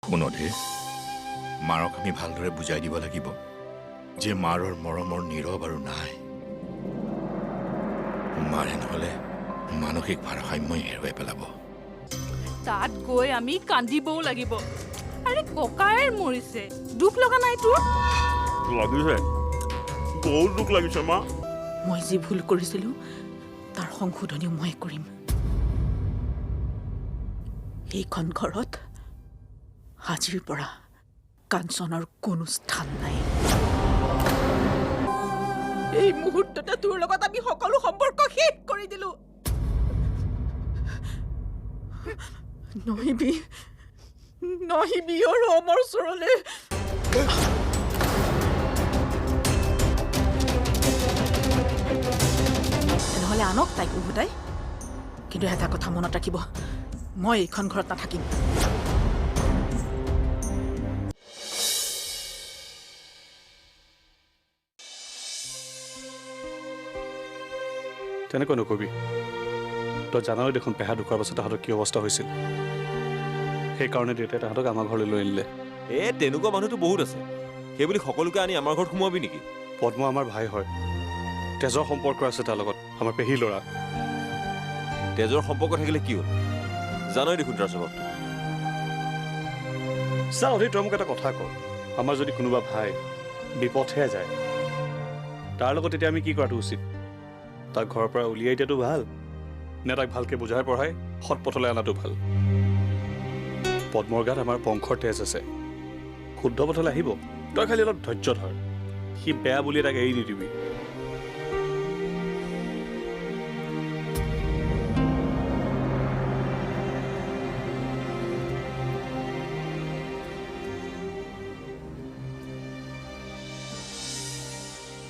কোনধীৰ মাৰক আমি ভালদৰে বুজাই দিব লাগিব যে মাৰৰ মৰমৰ নীৰৱ আৰু নাই। মাৰে নহ'লে মানসিক ভাৰসাম্যই হেৰুৱাই পেলাব। তাত গৈ আমি কান্দিবও লাগিব। আৰে ককায়েৰ মৰিছে, দুখ লগা নাই তোৰ? লাগিছে, বহুত দুখ লাগিছে মা। মই যি ভুল কৰিছিলোঁ তাৰ সংশোধনীও মই কৰিম। এইখন ঘৰত আজিৰ পৰা কাঞ্চনৰ কোনো স্থান নাই। এই মুহূৰ্ততে তোৰ লগত আমি সকলো সম্পৰ্ক শেষ কৰি দিলো। নহিবি আৰু অমৰ ওচৰলৈ। নহ'লে আনক তাইক উভতাই। কিন্তু এটা কথা মনত ৰাখিব, মই এইখন ঘৰত নাথাকিম। তেনেকৈ নকবি। তই জানই দেখোন পেহা ঢুকোৱাৰ পাছত তাহাঁতৰ কি অৱস্থা হৈছিল। সেইকাৰণে দেউতাই তাহাঁতক আমাৰ ঘৰলৈ লৈ আনিলে। তেনেকুৱা মানুহটো বহুত আছে। সেইবুলি সকলোকে আনি আমাৰ ঘৰত সোমোৱাবি নেকি? পদ্ম আমাৰ ভাই হয়, তেজৰ সম্পৰ্ক আছে তাৰ লগত, আমাৰ পেহী ল'ৰা। তেজৰ সম্পৰ্ক থাকিলে কি হ'ল? জানই দেখোন তাৰ স্বভাৱটো। চা অধীৰ, তই মোক এটা কথা ক, আমাৰ যদি কোনোবা ভাই বিপথে যায়, তাৰ লগত তেতিয়া আমি কি কৰাটো উচিত? তাক ঘৰৰ পৰা উলিয়াই দিয়াটো ভাল, নে তাক ভালকৈ বুজাই পঢ়াই সৎ পথলৈ অনাটো ভাল? পদ্মৰ গাত আমাৰ বংশৰ তেজ আছে, শুদ্ধ পথলৈ আহিব। তই খালি অলপ ধৈৰ্য ধৰ, সি বেয়া বুলি তাক এৰি নিদিবি।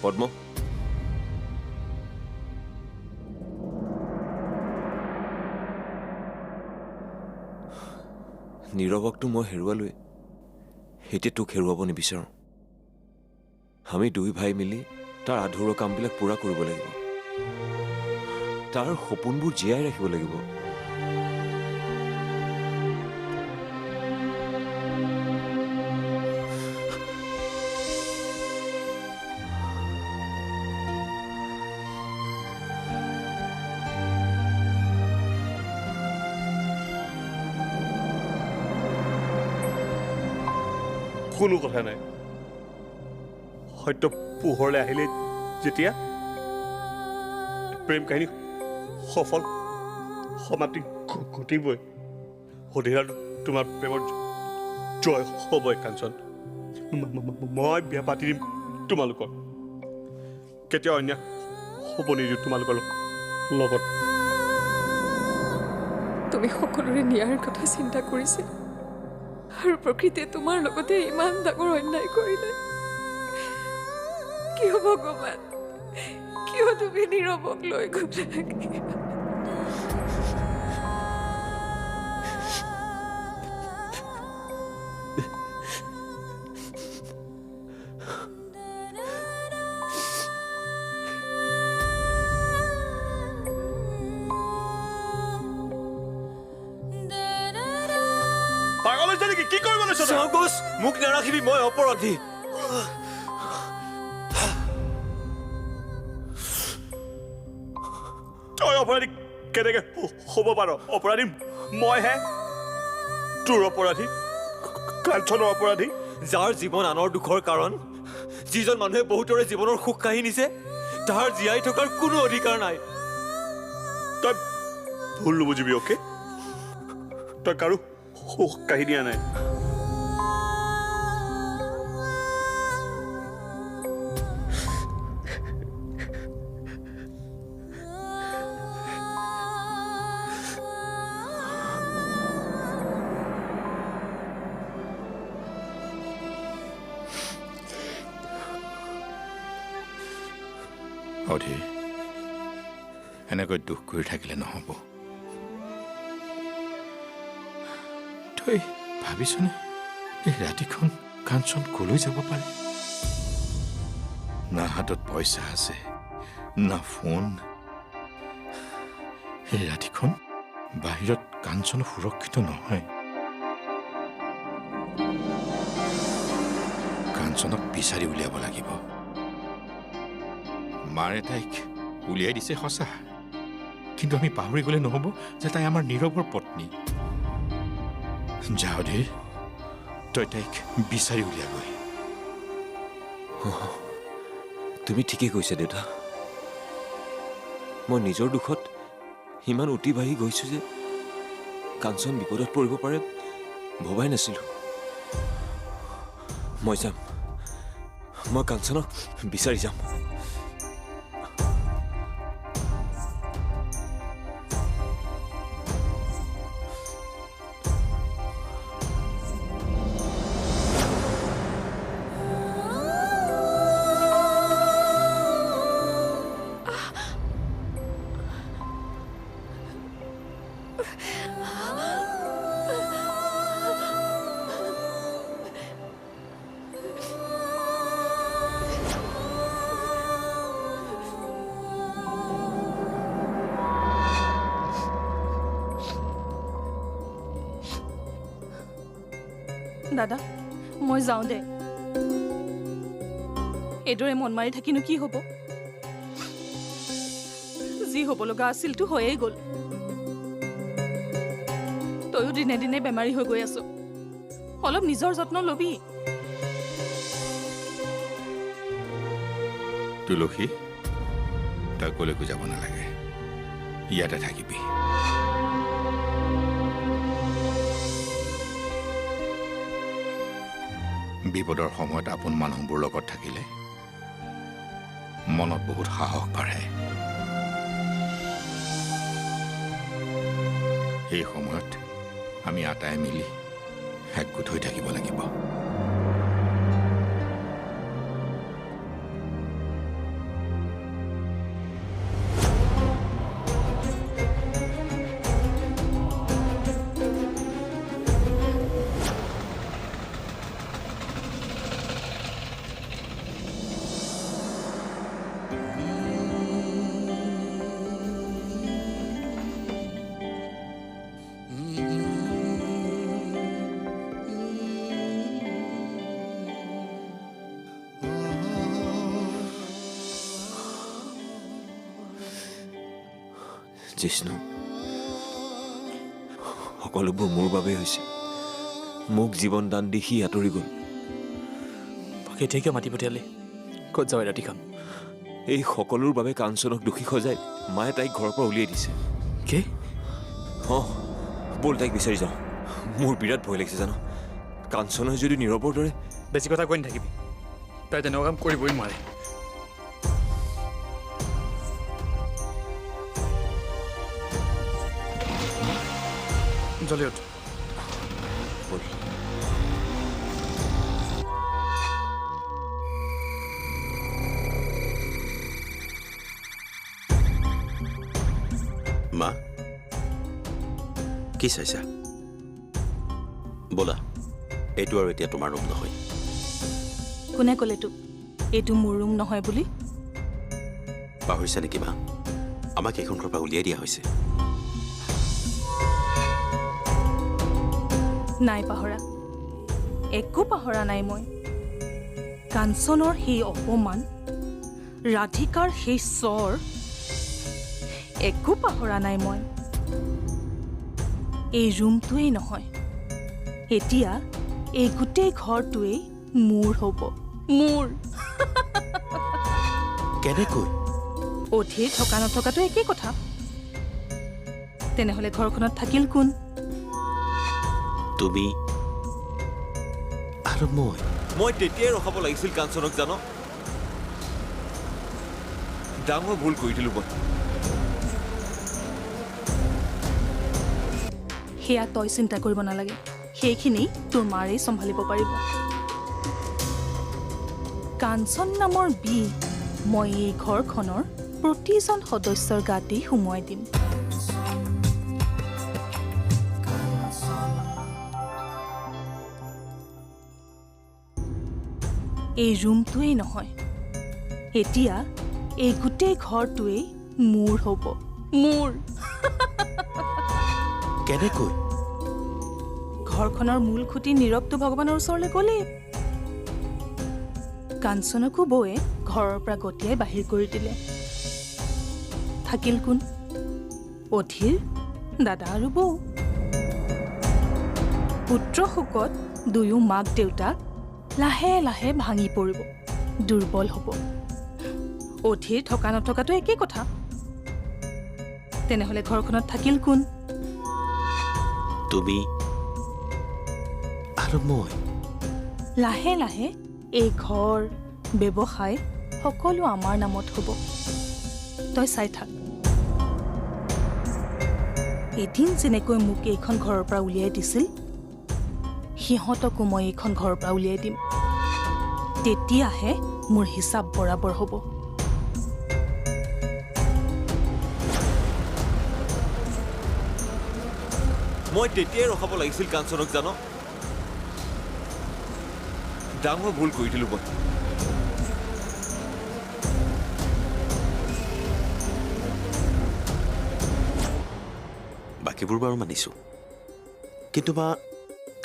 পদ্ম, নীৰৱকটো মই হেৰুৱালোৱে, এতিয়া তোক হেৰুৱাব নিবিচাৰোঁ। আমি দুই ভাই মিলি তাৰ আধৰুৱা কামবিলাক পূৰা কৰিব লাগিব, তাৰ সপোনবোৰ জীয়াই ৰাখিব লাগিব। কোনো কথা নাই, সত্য পোহৰলৈ আহিলে যেতিয়া প্ৰেম কাহিনী সফল সমাপ্তি ঘটিবই। সুধীৰ তোমাৰ প্ৰেমৰ জয় হ'বই কাঞ্চন। মই বিয়া পাতি দিম তোমালোকৰ, কেতিয়াও অন্যায় হ'ব নিদিওঁ তোমালোকৰ লগত। তুমি সকলোৰে ন্যায়ৰ কথা চিন্তা কৰিছিল আৰু প্ৰকৃতিয়ে তোমাৰ লগতে ইমান ডাঙৰ অন্যায় কৰিলে। কিয় ভগৱান, কিয় তুমি নীৰৱক লৈ গ'লা? পাগল হৈছে নেকি? কি কৰিব লৈছ? মোক নাৰাখিবি, মই অপৰাধী। তই অপৰাধী কেনেকে হ'ব পাৰ? অপৰাধী মইহে, তোৰ অপৰাধী, কাঞ্চনৰ অপৰাধী। যাৰ জীৱন আনৰ দুখৰ কাৰণ, যিজন মানুহে বহুতৰে জীৱনৰ সুখ কাঢ়ি নিছে, তাৰ জীয়াই থকাৰ কোনো অধিকাৰ নাই। তই ভুল নুবুজিবি, অ'কে? তই কাৰো সুখ কাঢ়ি দিয়া নাই। অধীৰ, এনেকৈ দুখ কৰি থাকিলে নহ'ব। তই ভাবিছনে এই ৰাতিখন কাঞ্চন কলৈ যাব পাৰে? না হাতত পইচা আছে, না ফোন। এই ৰাতিখন বাহিৰত কাঞ্চন সুৰক্ষিত নহয়। কাঞ্চনক বিচাৰি উলিয়াব লাগিব। মাৰে তাইক উলিয়াই দিছে সঁচা, কিন্তু আমি পাহৰি গ'লে নহ'ব যে তাই আমাৰ নীৰৱৰ পত্নী। যাও দে, তই তাইক বিচাৰি উলিয়াগৈ। তুমি ঠিকেই কৈছা দেউতা। মই নিজৰ দুখত সিমান উটি বাঢ়ি গৈছো যে কাঞ্চন বিপদত পৰিব পাৰে ভবাই নাছিলো। মই যাম, মই কাঞ্চনক বিচাৰি যাম। দাদা, মই যাওঁ দে। এইদৰে মন মাৰি থাকিনো কি হ'ব? যি হ'ব লগা আছিলতো হৈয়ে গ'ল। তয়ো দিনে দিনে বেমাৰী হৈ গৈ আছ, অলপ নিজৰ যত্ন ল'বি। তুলসী, তই কলৈকো যাব নালাগে, ইয়াতে থাকিবি। বিপদৰ সময়ত আপোন মানুহবোৰ লগত থাকিলে মনত বহুত সাহস বাঢ়ে। এই সময়ত আমি আটাই মিলি একগোট হৈ থাকিব লাগিব। জিষ্ণু, সকলোবোৰ মোৰ বাবেই হৈছে। মোক জীৱন দান দি সি আঁতৰি গ'ল। এতিয়া কিয় মাতি পঠিয়ালে? ক'ত যাওঁ ৰাতিখন? এই সকলোৰ বাবে কাঞ্চনক দোষী সজাই মায়ে তাইক ঘৰৰ পৰা উলিয়াই দিছে। কি? ব'ল তাইক বিচাৰি যাওঁ। মোৰ বিৰাট ভয় লাগিছে জানো। কাঞ্চনে যদি নীৰৱৰ দৰে বেছি কথা কৈ নাথাকিবি, তাই তেনেকুৱা কাম কৰিবই নোৱাৰে। জলদি উঠ। ব'ল। মা, কি চাইছা? ব'লা, এইটো আৰু এতিয়া তোমাৰ ৰুম নহয়। কোনে ক'লে তোক এইটো মোৰ ৰুম নহয় বুলি? পাহৰিছা নেকি মা? আমাক এইখন ঘৰৰ পৰা উলিয়াই দিয়া হৈছে। নাই পাহৰা, একো পাহৰা নাই মই। কাঞ্চনৰ সেই অপমান, ৰাধিকাৰ সেই স্বৰ, একো পাহৰা নাই মই। এই ৰুমটোৱেই নহয়, এতিয়া এই গোটেই ঘৰটোৱেই মোৰ হ'ব। মোৰ। কেনেকৈ? অধীৰ থকা নথকাটো একেই কথা। তেনেহ'লে ঘৰখনত থাকিল কোন? তুমি আৰু মই তেতিয়াই ৰখাব লাগিছিল কাঞ্চনক, জানো? ডাঙৰ ভুল কৰি দিলো মই। সেয়া তই চিন্তা কৰিব নালাগে, সেইখিনি তোৰ মাৰেই চম্ভালিব পাৰিব। কাঞ্চন নামৰ বিষ মই এই ঘৰখনৰ প্ৰতিজন সদস্যৰ গাতেই সুমুৱাই দিম। এই ৰুমটোৱেই নহয়, এতিয়া এই গোটেই ঘৰটোৱেই মোৰ হ'ব। মোৰ। কেনেকৈ? ঘৰখনৰ মূল খুঁটি নীৰৱটো ভগৱানৰ ওচৰলৈ গ'লেই। কাঞ্চনকো বৌয়ে ঘৰৰ পৰা গতিয়াই বাহিৰ কৰি দিলে। থাকিল কোন? অধীৰ, দাদা আৰু বৌ। পুত্ৰ শোকত দুয়ো মাক দেউতাক লাহে লাহে ভাঙি পৰিব, দুৰ্বল হ'ব। অধীৰ থকা নথকাটো একেই কথা। তেনেহ'লে ঘৰখনত থাকিল কোন? তুমি আৰু মই। লাহে লাহে এই ঘৰ, ব্যৱসায় সকলো আমাৰ নামত হ'ব। তই চাই থাক। এদিন যেনেকৈ মোক এইখন ঘৰৰ পৰা উলিয়াই দিছিল, সিহঁতকো মই এইখন ঘৰৰ পৰা উলিয়াই দিম। তেতিয়াহে মোৰ হিচাপ বৰাবৰ হ'ব। মই তেতিয়াই ৰখাব লাগিছিল কাঞ্চনক, জানো? ডাঙৰ ভুল কৰি দিলোঁ মই। বাকীবোৰ বাৰু মানিছোঁ, কিন্তু বা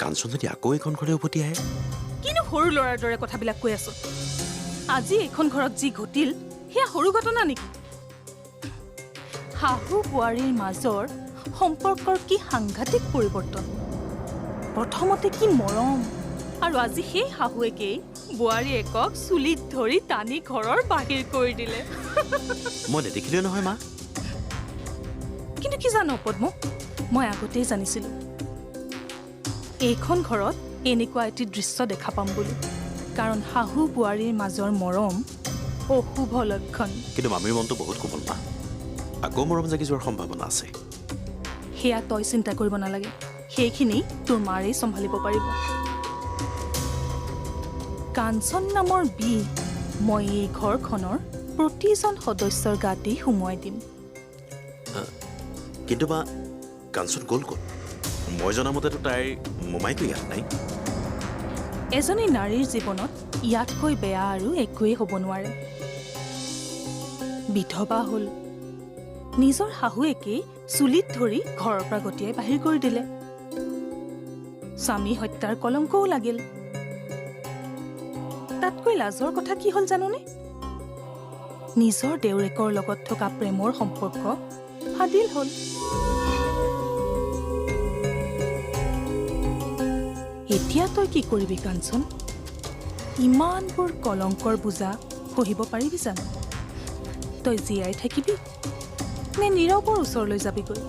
কাঞ্চন যদি আকৌ এইখন ঘৰলৈ উভতি আহে? কিনো সৰু ল'ৰাৰ দৰে কথাবিলাক কৈ আছো? আজি এইখন ঘৰত যি ঘটিল সেয়া সৰু ঘটনা নেকি? শাহু বোৱাৰীৰ মাজৰ সম্পৰ্কৰ কি সাংঘাতিক পৰিৱৰ্তন। প্ৰথমতে কি মৰম, আৰু আজি সেই শাহুৱেকেই বোৱাৰীয়েকক চুলিত ধৰি টানি ঘৰৰ বাহিৰ কৰি দিলে। মই নেদেখিলোৱে নহয় মা। কিন্তু কি জানো পদ্ম, মই আগতেই জানিছিলোঁ এইখন ঘৰত এনেকুৱা এটি দৃশ্য দেখা পাম বুলি। কাৰণ শাহু বোৱাৰীৰ মাজৰ মৰম অশুভ লক্ষণ। কিন্তু মামীৰ মনটো বহুত কোমল মা, আকৌ মৰম জাগি যোৱাৰ সম্ভাৱনা আছে। সেয়া তই চিন্তা কৰিব নালাগে, সেইখিনি তোৰ মাৰেই চম্ভালিব পাৰিব। কাঞ্চন নামৰ বিষ মই এই ঘৰখনৰ প্ৰতিজন সদস্যৰ গাতেই সুমুৱাই দিম। কিন্তু বা কাঞ্চন গ'ল ক'ত? মই জনামতেতো তাইৰ মোমাইতো ইয়াত নাই। এজনী নাৰীৰ জীৱনত ইয়াতকৈ বেয়া আৰু একোৱেই হ'ব নোৱাৰে। বিধৱা হ'ল, নিজৰ শাহুৱেকেই চুলিত ধৰি ঘৰৰ পৰা গতিয়াই বাহিৰ কৰি দিলে। স্বামী হত্যাৰ কলংকও লাগিল। তাতকৈ লাজৰ কথা কি হ'ল জানোনে? নিজৰ দেউৰেকৰ লগত থকা প্ৰেমৰ সম্পৰ্ক ফাদিল হ'ল। এতিয়া তই কি কৰিবি কাঞ্চন? ইমানবোৰ কলংকৰ বোজা সহিব পাৰিবি জানো? তই জীয়াই থাকিবি নে নীৰৱৰ ওচৰলৈ যাবিগৈ?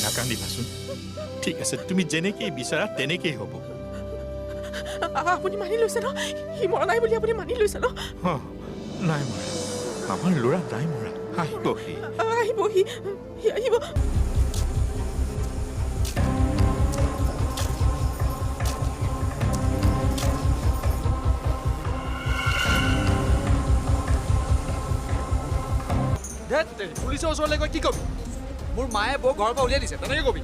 নাকান্দিবাচোন, ঠিক আছে? তুমি যেনেকেই বিচাৰা তেনেকেই হ'ব। আপুনি মানি লৈছে ন? সি মৰা নাই বুলি আপুনি মানি লৈছে ন? নাই মৰা, আমাৰ ল'ৰা নাই মৰা। আহিব সি। আহিব সি আহিব। পুলিচৰ ওচৰলৈ গৈ কি কবি? মোৰ মায়ে বৌ ঘৰৰ পৰা উলিয়াই দিছে, তেনেকৈ কবি।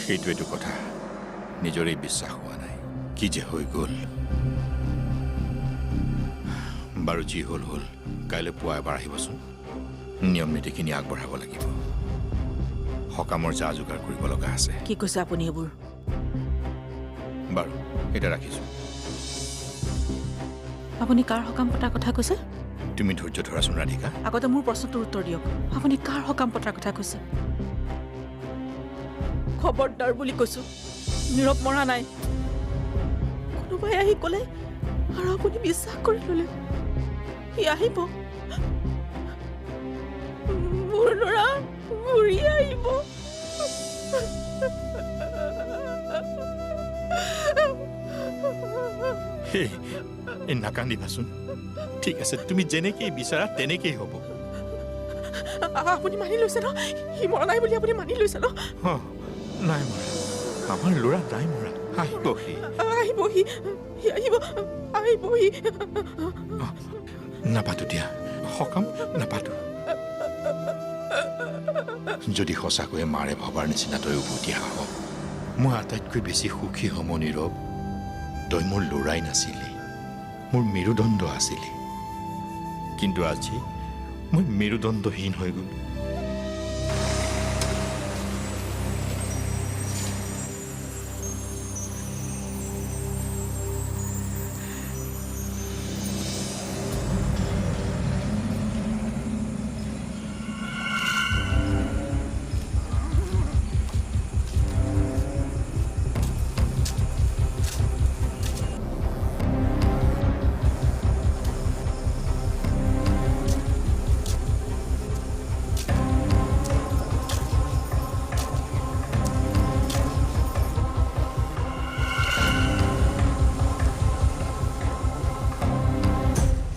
সেইটোৱেটো কথা, নিজৰেই বিশ্বাস হোৱা নাই কি যে হৈ গ'ল। বাৰু যি হ'ল হ'ল, কাইলৈ পুৱা এবাৰ আহিবচোন। নিয়ম নীতিখিনি আগবঢ়াব লাগিব। সকামৰ যা যোগাৰ কৰিব লগা আছে। কি কৈছে আপুনি এইবোৰ? বাৰু এতিয়া ৰাখিছোঁ। আপুনি কাৰ সকাম পতাৰ কথা কৈছে? তুমি ধৈৰ্য ধৰাচোন ৰাধিকা। আগতে মোৰ প্ৰশ্নটোৰ উত্তৰ দিয়ক। আপুনি কাৰ সকাম পতাৰ কথা কৈছে? খবৰদাৰ বুলি কৈছো, নীৰৱ মৰা নাই। কোনোবাই আহি ক'লে আৰু আপুনি বিশ্বাস কৰি ল'লে। সি আহিব, মোৰ ল'ৰা ঘূৰি আহিব। নাকান্দিবাচোন, ঠিক আছে? তুমি যেনেকেই বিচাৰা তেনেকেই হ'ব। আপুনি মানি লৈছে ন সি মৰা নাই বুলি আপুনি মানি লৈছে ন নাই মৰা আমাৰ ল'ৰা নাই মৰা আহিবহি আহিবহি সি আহিবহি নাপাতো দিয়া সকাম নাপাতো যদি সঁচাকৈয়ে মাৰে ভবাৰ নিচিনা তই উভতি আহ মই আটাইতকৈ বেছি সুখী হম নীৰৱ তই মোৰ ল'ৰাই নাছিলি মোৰ মেৰুদণ্ড আছিলি কিন্তু আজি মই মেৰুদণ্ডহীন হৈ গ'লো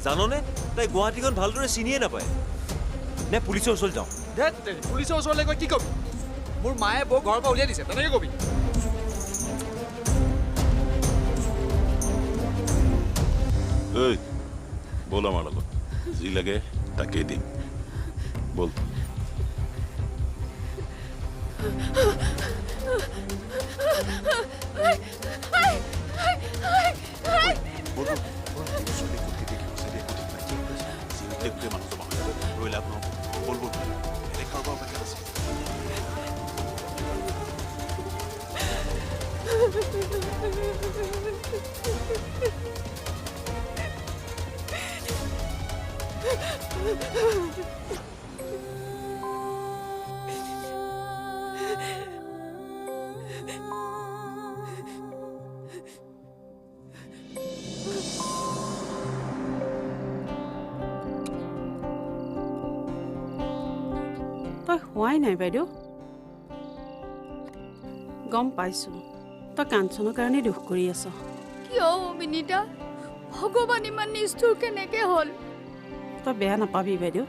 জাননে তাই গুৱাহাটীখন ভালদৰে চিনিয়ে নাপায় নে পুলিচৰ ওচৰত যাওঁ ধেৎ তেৰি, পুলিচৰ ওচৰলৈ গৈ কি কবি মোৰ মায়ে বৌ ঘৰৰ পৰা উলিয়াই দিছে তেনেকৈ কবি এই বল আমাৰ লগত যি লাগে তাকেই দিম বল তই হোৱাই নাই বাইদেউ গম পাইছো তই কাঞ্চনৰ কাৰণে দুখ কৰি আছ কিয় অমিনিতা ভগৱান ইমান নিষ্ঠুৰ কেনেকে হ'ল তই বেয়া নাপাবি বাইদেউ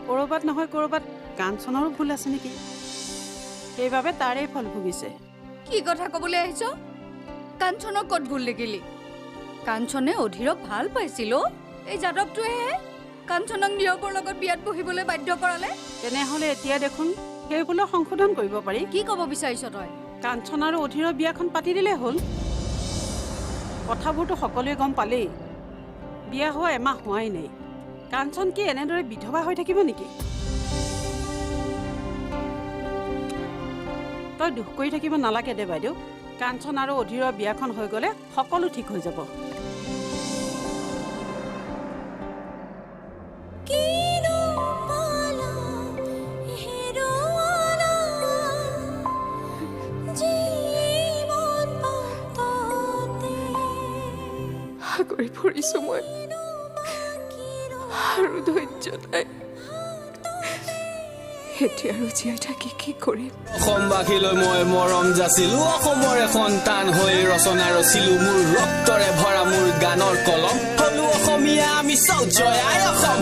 ক'ৰবাত নহয় ক'ৰবাত কাঞ্চনৰো ভুল আছে নেকি সেইবাবে তাৰেই ফল ভুগিছে কি কথা ক'বলৈ আহিছ কাঞ্চনক ক'ত ভুল দেখিলি কাঞ্চনে অধীৰক ভাল পাইছিল এই যাদৱটোৱেহে কাঞ্চনক নীৰৱৰ লগত বিয়াত বহিবলৈ বাধ্য কৰালে তেনেহ'লে এতিয়া দেখোন সেইবোৰলৈ সংশোধন কৰিব পাৰি কি ক'ব বিচাৰিছ তই কাঞ্চন আৰু অধীৰৰ বিয়াখন পাতি দিলেই হ'ল কথাবোৰতো সকলোৱে গম পালেই বিয়া হোৱা এমাহ হোৱাই নাই কাঞ্চন কি এনেদৰে বিধৱা হৈ থাকিব নেকি তই দুখ কৰি থাকিব নালাগে দে বাইদেউ কাঞ্চন আৰু অধীৰৰ বিয়াখন হৈ গ'লে সকলো ঠিক হৈ যাব কৰি ফুৰিছো মই আৰু ধৈৰ্য নাই এতিয়া আৰু জীয়াই থাকি কি কৰিম অসমবাসীলৈ মই মৰম যাচিলো অসমৰে সন্তান হৈ ৰচনা ৰচিলো মোৰ ৰক্তৰে ভৰা মোৰ গানৰ কলম হলো অসমীয়া আমি চব জয় আই অসম